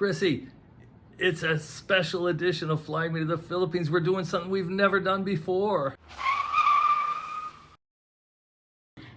Chrissy, it's a special edition of Fly Me to the Philippines. We're doing something we've never done before.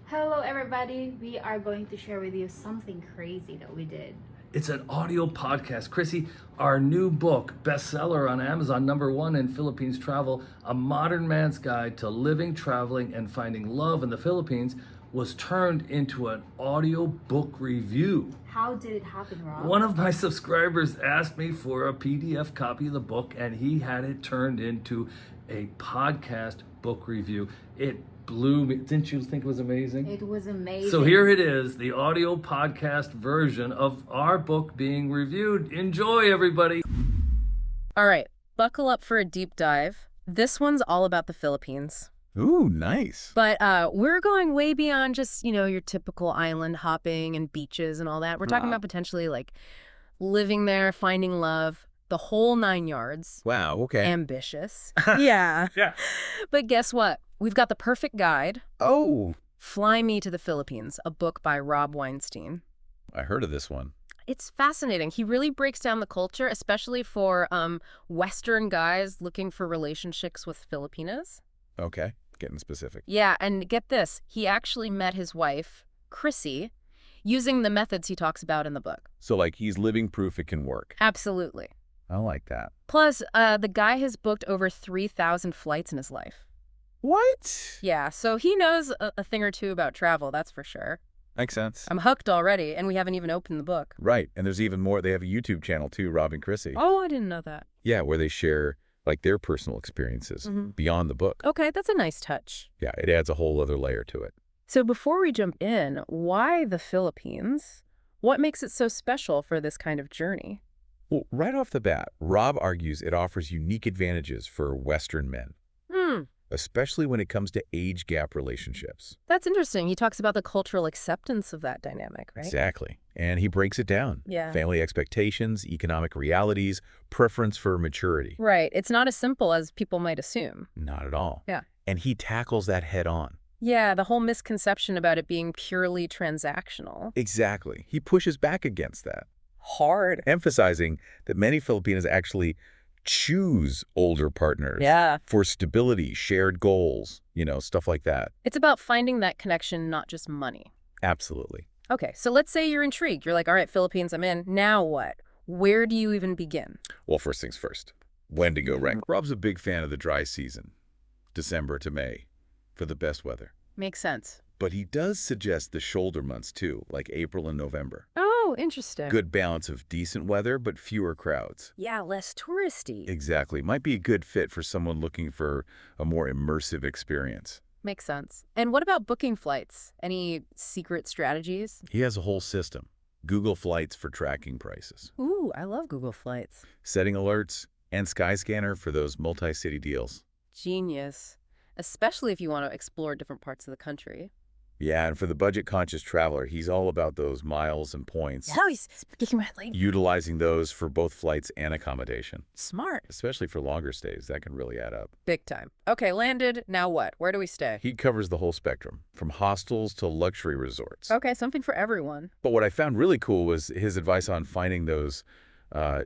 Hello everybody, we are going to share with you something crazy that we did. It's an audio podcast. Chrissy, our new book, bestseller on Amazon, #1 in Philippines travel, A Modern Man's Guide to Living, Traveling, and Finding Love in the Philippines, was turned into an audio book review. How did it happen, Rob? One of my subscribers asked me for a PDF copy of the book, and he had it turned into a podcast book review. It blew me. Didn't you think it was amazing? It was amazing. So here it is, the audio podcast version of our book being reviewed. Enjoy, everybody. All right, buckle up for a deep dive. This one's all about the Philippines. Ooh, nice. But we're going way beyond just, your typical island hopping and beaches and all that. We're talking about potentially like living there, finding love, the whole 9 yards. Wow, okay. Ambitious. Yeah. Yeah. But guess what? We've got the perfect guide. Oh, Fly Me to the Philippines, a book by Rob Weinstein. I heard of this one. It's fascinating. He really breaks down the culture, especially for Western guys looking for relationships with Filipinas. Okay, getting specific. Yeah, and get this. He actually met his wife, Chrissy, using the methods he talks about in the book. So, like, he's living proof it can work. Absolutely. I like that. Plus, the guy has booked over 3,000 flights in his life. What? Yeah, so he knows a thing or two about travel, that's for sure. Makes sense. I'm hooked already, and we haven't even opened the book. Right, and there's even more. They have a YouTube channel, too, Rob and Chrissy. Oh, I didn't know that. Yeah, where they share, like, their personal experiences beyond the book. Okay, that's a nice touch. Yeah, it adds a whole other layer to it. So before we jump in, why the Philippines? What makes it so special for this kind of journey? Well, right off the bat, Rob argues it offers unique advantages for Western men, especially when it comes to age gap relationships. That's interesting. He talks about the cultural acceptance of that dynamic, right? Exactly. And he breaks it down. Yeah. Family expectations, economic realities, preference for maturity. Right. It's not as simple as people might assume. Not at all. Yeah. And he tackles that head on. Yeah, the whole misconception about it being purely transactional. Exactly. He pushes back against that, Hard. emphasizing that many Filipinos actually choose older partners Yeah. for stability, shared goals, stuff like that. It's about finding that connection, not just money. Absolutely. Okay, so let's say you're intrigued. You're like, all right, Philippines, I'm in. Now what? Where do you even begin? Well, first things first. When to go right. Rob's a big fan of the dry season, December to May, for the best weather. Makes sense. But he does suggest the shoulder months, too, like April and November. Oh, interesting. Good balance of decent weather, but fewer crowds. Yeah, less touristy. Exactly. Might be a good fit for someone looking for a more immersive experience. Makes sense. And what about booking flights? Any secret strategies? He has a whole system. Google Flights for tracking prices, Ooh, I love Google Flights. setting alerts, and Skyscanner for those multi-city deals. Genius. Especially if you want to explore different parts of the country. Yeah, and for the budget-conscious traveler, he's all about those miles and points, Oh, he's speaking my language. utilizing those for both flights and accommodation. Smart. Especially for longer stays, that can really add up. Big time. Okay, landed. Now what? Where do we stay? He covers the whole spectrum, from hostels to luxury resorts. Okay, something for everyone. But what I found really cool was his advice on finding those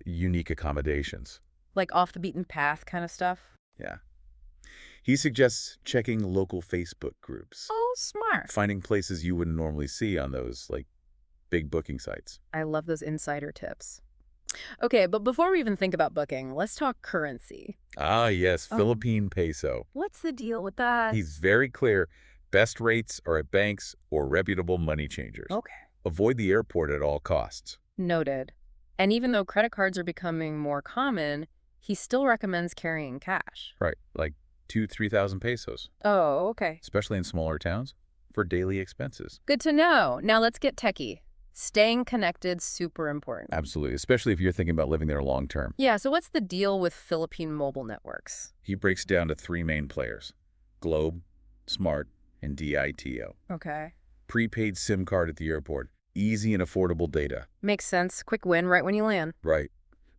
unique accommodations. Like off the beaten path kind of stuff. Yeah. He suggests checking local Facebook groups, Oh, smart. finding places you wouldn't normally see on those, like, big booking sites. I love those insider tips. Okay, but before we even think about booking, let's talk currency. Ah, yes, Oh. Philippine peso. What's the deal with that? He's very clear. Best rates are at banks or reputable money changers. Okay. Avoid the airport at all costs. Noted. And even though credit cards are becoming more common, he still recommends carrying cash. Right, like 2,000-3,000 pesos, Oh, okay. especially in smaller towns, for daily expenses. Good to know. Now let's get techie. Staying connected, super important. Absolutely, especially if you're thinking about living there long term. Yeah, so what's the deal with Philippine mobile networks? He breaks down to 3 main players: Globe, Smart, and DITO. Okay. Prepaid SIM card at the airport. Easy and affordable data. Makes sense. Quick win right when you land. Right.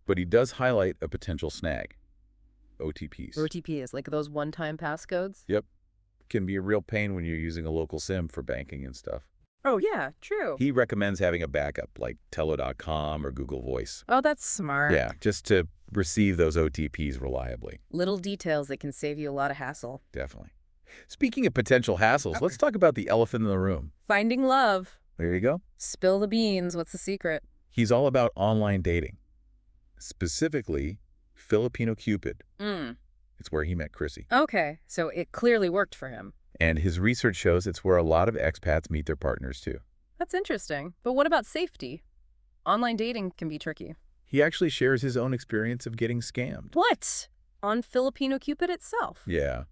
But he does highlight a potential snag. OTPs. OTP is like those one-time passcodes? Yep. Can be a real pain when you're using a local SIM for banking and stuff. Oh, yeah, true. He recommends having a backup like Tello.com or Google Voice. Oh, that's smart. Yeah, just to receive those OTPs reliably. Little details that can save you a lot of hassle. Definitely. Speaking of potential hassles, let's talk about the elephant in the room. Finding love. There you go. Spill the beans. What's the secret? He's all about online dating, specifically Filipino Cupid. It's where he met Chrissy. Okay, so it clearly worked for him. And his research shows it's where a lot of expats meet their partners, too. That's interesting. But what about safety? Online dating can be tricky. He actually shares his own experience of getting scammed. What? On Filipino Cupid itself? Yeah,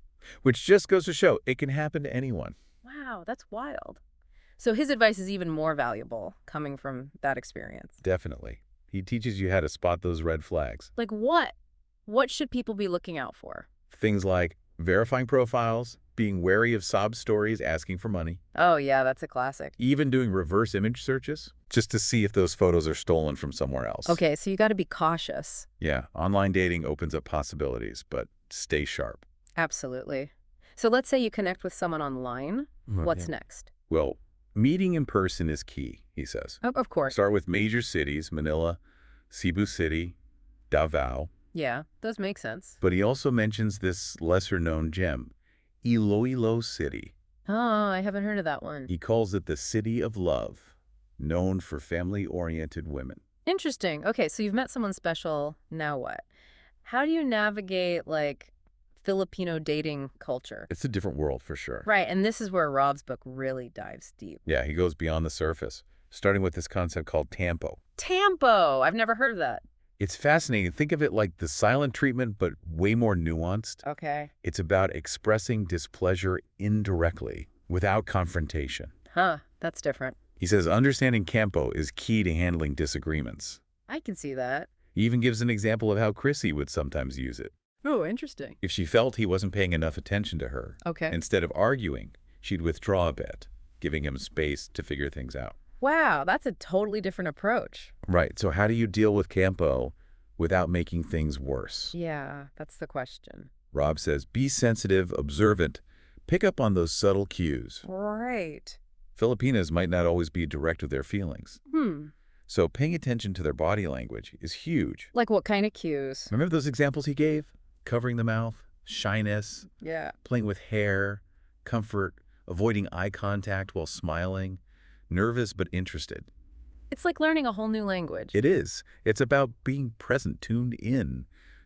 which just goes to show it can happen to anyone. Wow, that's wild. So his advice is even more valuable coming from that experience. Definitely. He teaches you how to spot those red flags. Like what? What should people be looking out for? Things like verifying profiles, being wary of sob stories asking for money, Oh, yeah, that's a classic. even doing reverse image searches just to see if those photos are stolen from somewhere else. Okay, so you got to be cautious. Yeah, online dating opens up possibilities, but stay sharp. Absolutely. So let's say you connect with someone online. What's next? Well, meeting in person is key, he says. Of course. Start with major cities, Manila, Cebu City, Davao. Yeah, those make sense. But he also mentions this lesser-known gem, Iloilo City. Oh, I haven't heard of that one. He calls it the City of Love, known for family-oriented women. Interesting. Okay, so you've met someone special. Now what? How do you navigate, like, Filipino dating culture? It's a different world for sure. Right, and this is where Rob's book really dives deep. Yeah, he goes beyond the surface, starting with this concept called tampo. Tampo! I've never heard of that. It's fascinating. Think of it like the silent treatment, but way more nuanced. Okay. It's about expressing displeasure indirectly, without confrontation. Huh, that's different. He says understanding campo is key to handling disagreements. I can see that. He even gives an example of how Chrissy would sometimes use it. Oh, interesting. If she felt he wasn't paying enough attention to her, Okay. instead of arguing, she'd withdraw a bit, giving him space to figure things out. Wow, that's a totally different approach. Right, so how do you deal with campo without making things worse? Yeah, that's the question. Rob says, be sensitive, observant, pick up on those subtle cues. Right. Filipinas might not always be direct with their feelings. So paying attention to their body language is huge. Like what kind of cues? Remember those examples he gave? Covering the mouth, shyness, Yeah. playing with hair, comfort, avoiding eye contact while smiling, nervous but interested. It's like learning a whole new language. It is. It's about being present, tuned in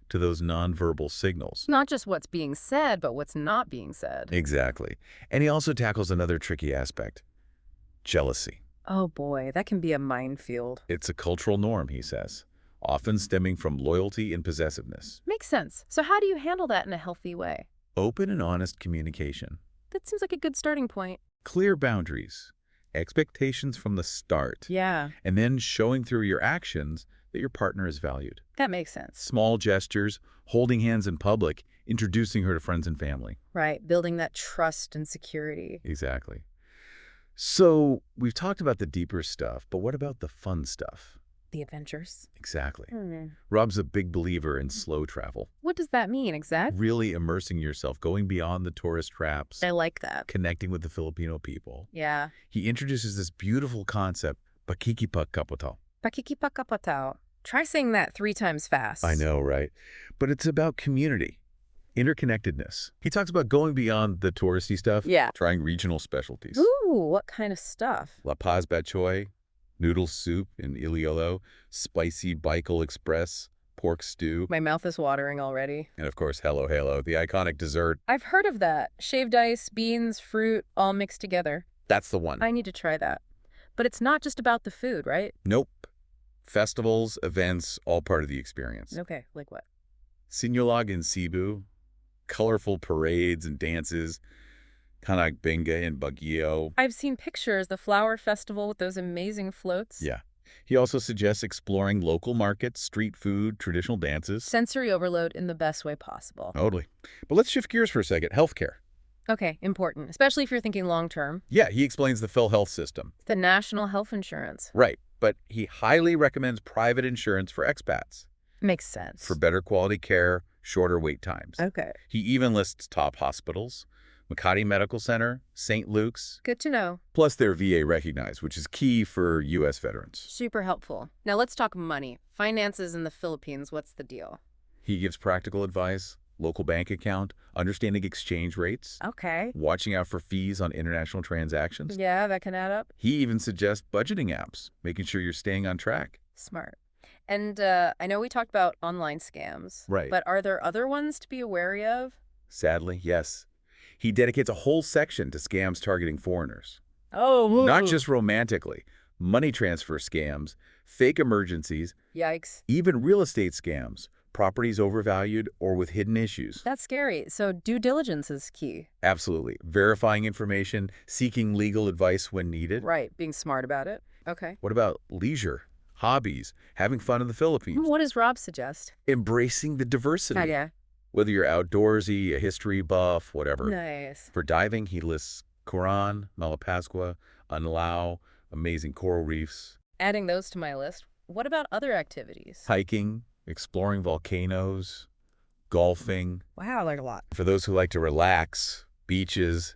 to those nonverbal signals. Not just what's being said, but what's not being said. Exactly. And he also tackles another tricky aspect, jealousy. Oh boy, that can be a minefield. It's a cultural norm, he says, often stemming from loyalty and possessiveness. Makes sense. So how do you handle that in a healthy way? Open and honest communication. That seems like a good starting point. Clear boundaries. Expectations from the start. Yeah, And then showing through your actions that your partner is valued. that makes sense. Small gestures, holding hands in public, introducing her to friends and family. Right, building that trust and security. Exactly. So we've talked about the deeper stuff, but what about the fun stuff? The adventures. Exactly. Rob's a big believer in slow travel, What does that mean, exactly? really immersing yourself, going beyond the tourist traps, I like that. connecting with the Filipino people. Yeah. He introduces this beautiful concept, pakikipagkapitao. Pakikipagkapitao. Try saying that 3 times fast. I know, right? But it's about community, interconnectedness. He talks about going beyond the touristy stuff, Yeah. trying regional specialties. Ooh, what kind of stuff? La Paz Bachoy, noodle soup in Iloilo, spicy Bicol Express, pork stew, My mouth is watering already. and of course, Hello Halo, the iconic dessert. I've heard of that. Shaved ice, beans, fruit, all mixed together. That's the one. I need to try that. But it's not just about the food, right? Nope. Festivals, events, all part of the experience. Okay, like what? Sinulog in Cebu, colorful parades and dances, Benga in Baguio. I've seen pictures, the flower festival with those amazing floats. Yeah. He also suggests exploring local markets, street food, traditional dances. Sensory overload in the best way possible. Totally. But let's shift gears for a second. Healthcare. Okay, important, especially if you're thinking long-term. Yeah, he explains the PhilHealth system. The national health insurance. Right. But he highly recommends private insurance for expats Makes sense. for better quality care, shorter wait times. Okay. He even lists top hospitals, Makati Medical Center, St. Luke's, Good to know. plus they're VA recognized, which is key for U.S. veterans. Super helpful. Now let's talk money. Finances in the Philippines, what's the deal? He gives practical advice, local bank account, understanding exchange rates, Okay. watching out for fees on international transactions. Yeah, that can add up. He even suggests budgeting apps, making sure you're staying on track. Smart. And I know we talked about online scams. Right. But are there other ones to be wary of? Sadly, yes. He dedicates a whole section to scams targeting foreigners. Oh, Not just romantically. Money transfer scams, fake emergencies, Yikes. even real estate scams, properties overvalued or with hidden issues. That's scary. So due diligence is key. Absolutely. Verifying information, seeking legal advice when needed. Right. Being smart about it. Okay. What about leisure, hobbies, having fun in the Philippines? What does Rob suggest? Embracing the diversity. Yeah. Whether you're outdoorsy, a history buff, whatever. Nice. For diving, he lists Coron, Malapascua, Anlao, amazing coral reefs, Adding those to my list. What about other activities? hiking, exploring volcanoes, golfing. Wow, like a lot. For those who like to relax, beaches,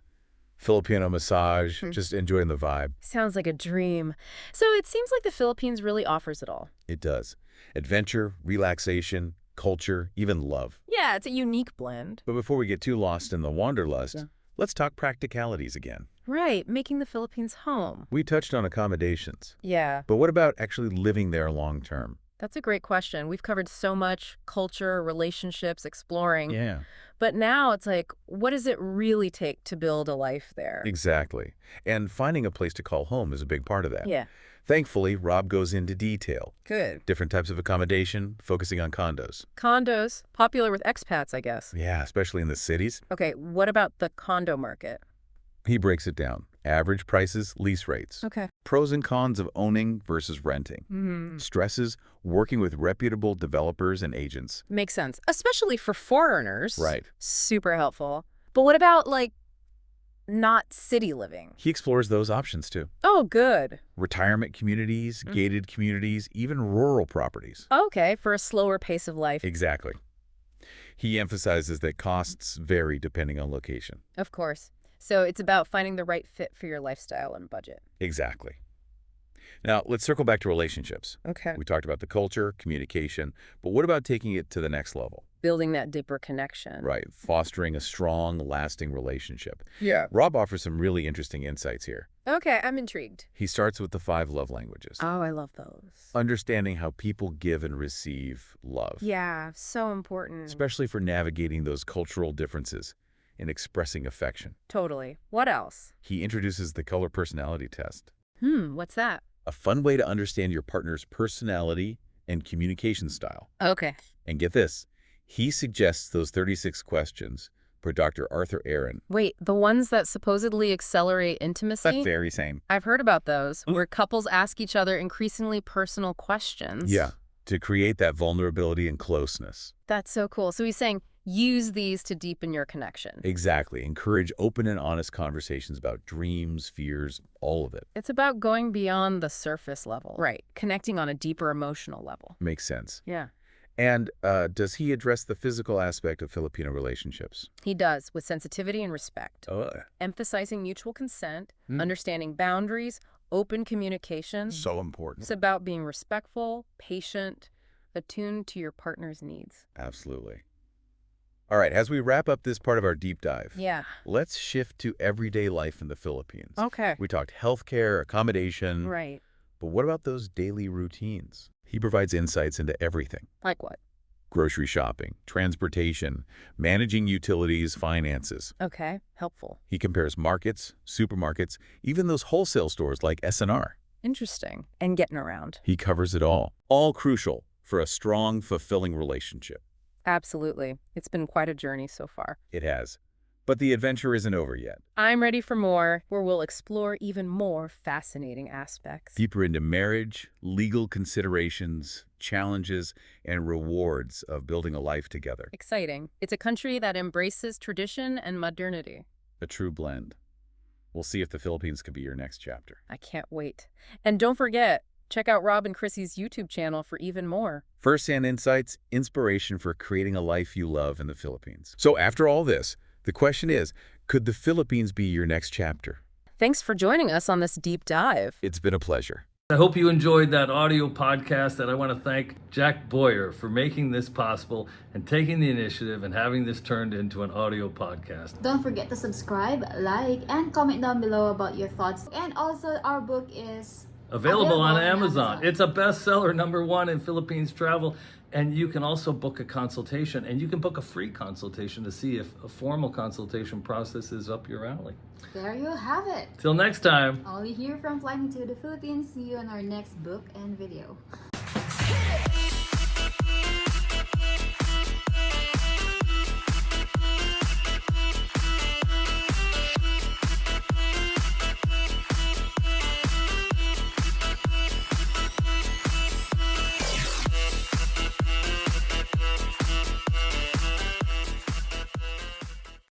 Filipino massage, just enjoying the vibe. Sounds like a dream. So it seems like the Philippines really offers it all. It does. Adventure, relaxation, culture, even love. Yeah, it's a unique blend. But before we get too lost in the wanderlust, let's talk practicalities again. Right, making the Philippines home. We touched on accommodations. Yeah, But what about actually living there long term? that's a great question. We've covered so much culture, relationships, exploring. Yeah, But now it's like, what does it really take to build a life there? exactly. And finding a place to call home is a big part of that. Yeah. Thankfully, Rob goes into detail. Good. Different types of accommodation, focusing on condos. Condos, popular with expats, I guess. Yeah, especially in the cities. Okay, what about the condo market? He breaks it down. Average prices, lease rates. Okay. Pros and cons of owning versus renting. Stresses, working with reputable developers and agents. Makes sense, especially for foreigners. Right. Super helpful. But what about, like, not city living? He explores those options too. Oh, good. Retirement communities, gated communities, even rural properties. Okay, for a slower pace of life. Exactly. He emphasizes that costs vary depending on location. Of course. So it's about finding the right fit for your lifestyle and budget. Exactly. Now, let's circle back to relationships. Okay. We talked about the culture, communication, but what about taking it to the next level? Building that deeper connection. Right, fostering a strong, lasting relationship. Yeah. Rob offers some really interesting insights here. Okay, I'm intrigued. He starts with the 5 love languages. Oh, I love those. Understanding how people give and receive love. Yeah, so important. Especially for navigating those cultural differences and expressing affection. Totally. What else? He introduces the color personality test. What's that? A fun way to understand your partner's personality and communication style. Okay. And get this, he suggests those 36 questions for Dr. Arthur Aaron. Wait, the ones that supposedly accelerate intimacy? That very same. I've heard about those, where couples ask each other increasingly personal questions. Yeah, to create that vulnerability and closeness. That's so cool. So he's saying, use these to deepen your connection. Exactly. Encourage open and honest conversations about dreams, fears, all of it. It's about going beyond the surface level. Right. Connecting on a deeper emotional level. Makes sense. Yeah. And does he address the physical aspect of Filipino relationships? He does, with sensitivity and respect. Oh, Emphasizing mutual consent, understanding boundaries, open communication. so important. It's about being respectful, patient, attuned to your partner's needs. Absolutely. All right, as we wrap up this part of our deep dive, Yeah. let's shift to everyday life in the Philippines. Okay. We talked healthcare, accommodation, Right. but what about those daily routines? He provides insights into everything. Like what? Grocery shopping, transportation, managing utilities, finances. Okay. Helpful. He compares markets, supermarkets, even those wholesale stores like S&R. Interesting. And getting around. He covers it all crucial for a strong, fulfilling relationship. Absolutely. It's been quite a journey so far. It has. But the adventure isn't over yet. I'm ready for more, where we'll explore even more fascinating aspects. Deeper into marriage, legal considerations, challenges, and rewards of building a life together. Exciting. It's a country that embraces tradition and modernity. A true blend. We'll see if the Philippines could be your next chapter. I can't wait. And don't forget, check out Rob and Chrissy's YouTube channel for even more. First-hand insights, inspiration for creating a life you love in the Philippines. So after all this, The question is, could the Philippines be your next chapter? Thanks for joining us on this deep dive. It's been a pleasure. I hope you enjoyed that audio podcast, and I want to thank Jack Boyer for making this possible and taking the initiative and having this turned into an audio podcast. Don't forget to subscribe, like, and comment down below about your thoughts. And also, our book is Available on Amazon. It's a bestseller, #1 in Philippines travel. And you can also book a consultation, and you can book a free consultation to see if a formal consultation process is up your alley. There you have it. Till next time. Only here from Flying to the Philippines. See you in our next book and video.